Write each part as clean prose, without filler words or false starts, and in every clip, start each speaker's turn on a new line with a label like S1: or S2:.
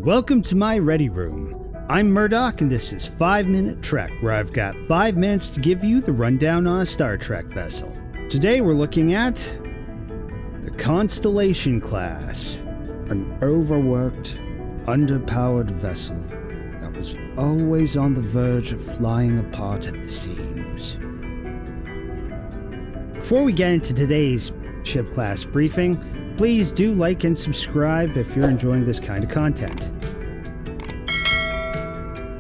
S1: Welcome to my ready room. I'm Murdock and this is 5 Minute Trek, where I've got 5 minutes to give you the rundown on a Star Trek vessel. Today we're looking at the Constellation Class, an overworked, underpowered vessel that was always on the verge of flying apart at the seams. Before we get into today's ship class briefing, please do like and subscribe if you're enjoying this kind of content.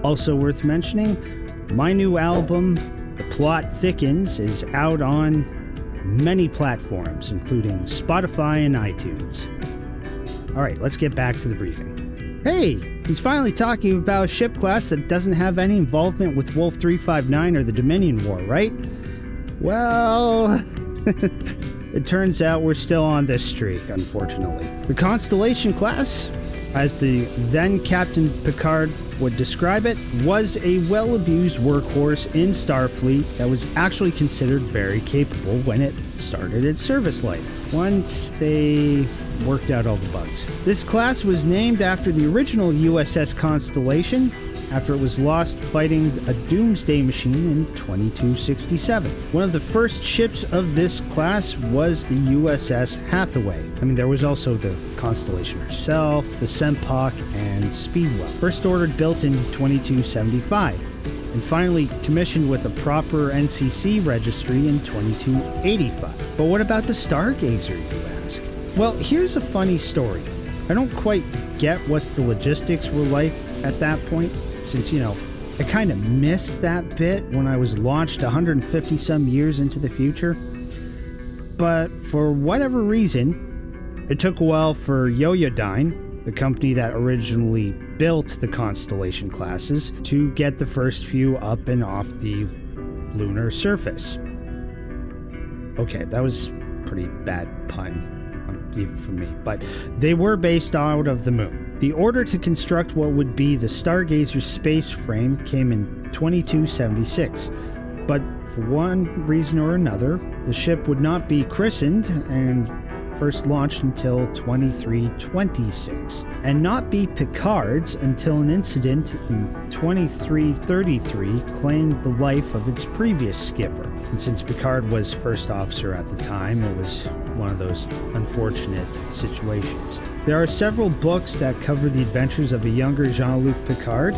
S1: Also worth mentioning, my new album, The Plot Thickens, is out on many platforms, including Spotify and iTunes. Alright, let's get back to the briefing. Hey, he's finally talking about a ship class that doesn't have any involvement with Wolf 359 or the Dominion War, right? Well... It turns out we're still on this streak, unfortunately. The Constellation Class, as the then Captain Picard would describe it, was a well-abused workhorse in Starfleet that was actually considered very capable when it started its service life, once they worked out all the bugs. This class was named after the original USS Constellation, after it was lost fighting a doomsday machine in 2267. One of the first ships of this class was the USS Hathaway. There was also the Constellation herself, the Sempach, and Speedwell. First ordered built in 2275, and finally commissioned with a proper NCC registry in 2285. But what about the Stargazer, you ask? Well, here's a funny story. I don't quite get what the logistics were like at that point, since, I kind of missed that bit when I was launched 150 some years into the future. But for whatever reason, it took a while for Avidyne, the company that originally built the Constellation classes, to get the first few up and off the lunar surface. Okay, that was a pretty bad pun, even for me, but they were based out of the moon. The order to construct what would be the Stargazer space frame came in 2276, but for one reason or another, the ship would not be christened and first launched until 2326, and not be Picard's until an incident in 2333 claimed the life of its previous skipper. And since Picard was first officer at the time, it was one of those unfortunate situations. There are several books that cover the adventures of a younger Jean-Luc Picard,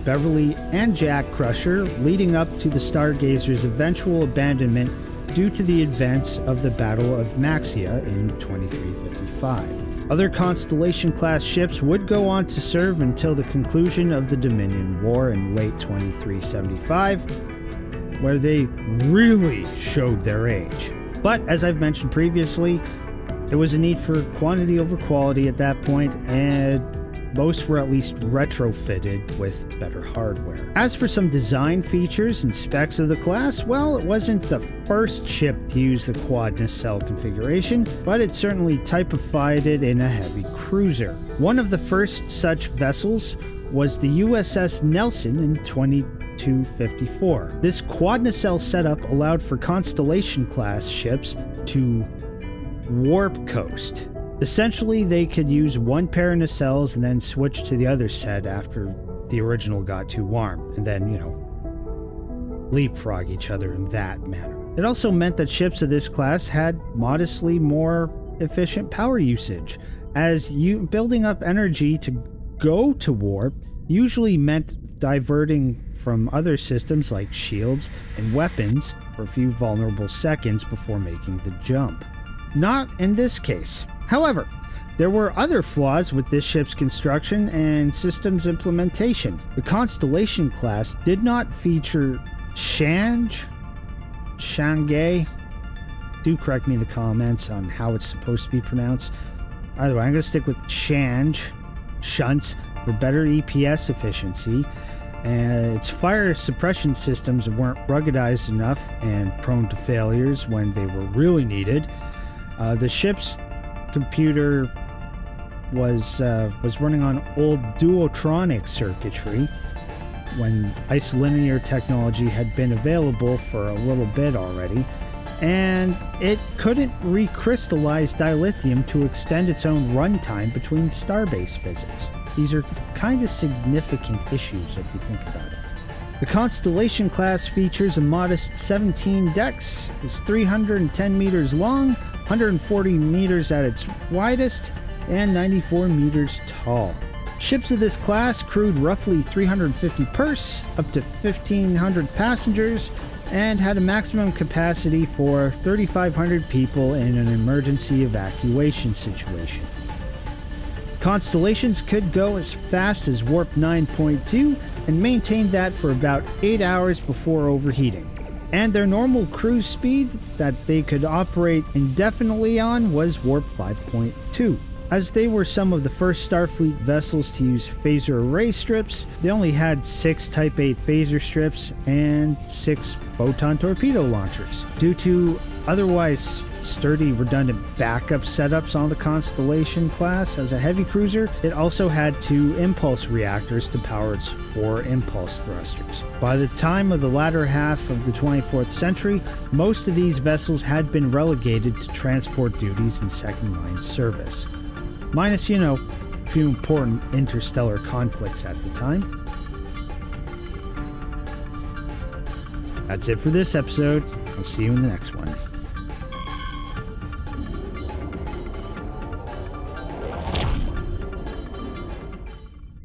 S1: Beverly, and Jack Crusher, leading up to the Stargazer's eventual abandonment due to the events of the Battle of Maxia in 2355. Other Constellation-class ships would go on to serve until the conclusion of the Dominion War in late 2375, where they really showed their age. But, as I've mentioned previously, there was a need for quantity over quality at that point, and most were at least retrofitted with better hardware. As for some design features and specs of the class, well, it wasn't the first ship to use the quad nacelle configuration, but it certainly typified it in a heavy cruiser. One of the first such vessels was the USS Nelson in 2254. This quad nacelle setup allowed for Constellation-class ships to warp coast. Essentially, they could use one pair of nacelles and then switch to the other set after the original got too warm, and then, leapfrog each other in that manner. It also meant that ships of this class had modestly more efficient power usage, as building up energy to go to warp usually meant diverting from other systems like shields and weapons for a few vulnerable seconds before making the jump. Not in this case. However, there were other flaws with this ship's construction and systems implementation. The Constellation class did not feature Shange. Do correct me in the comments on how it's supposed to be pronounced. Either way, I'm going to stick with Shange shunts for better EPS efficiency. And its fire suppression systems weren't ruggedized enough and prone to failures when they were really needed. The ship's computer was running on old duotronic circuitry when isolinear technology had been available for a little bit already, and it couldn't recrystallize dilithium to extend its own runtime between starbase visits. these are kind of significant issues if you think about it. The Constellation Class features a modest 17 decks, is 310 meters long, 140 meters at its widest, and 94 meters tall. Ships of this class crewed roughly 350 pers, up to 1,500 passengers, and had a maximum capacity for 3,500 people in an emergency evacuation situation. Constellations could go as fast as warp 9.2 and maintain that for about 8 hours before overheating. And their normal cruise speed that they could operate indefinitely on was warp 5.2. As they were some of the first Starfleet vessels to use phaser array strips, they only had 6 Type 8 phaser strips and 6 photon torpedo launchers. Due to otherwise sturdy, redundant backup setups on the Constellation Class as a heavy cruiser, it also had 2 impulse reactors to power its 4 impulse thrusters. By the time of the latter half of the 24th century, most of these vessels had been relegated to transport duties and second-line service. Minus, a few important interstellar conflicts at the time. That's it for this episode. I'll see you in the next one.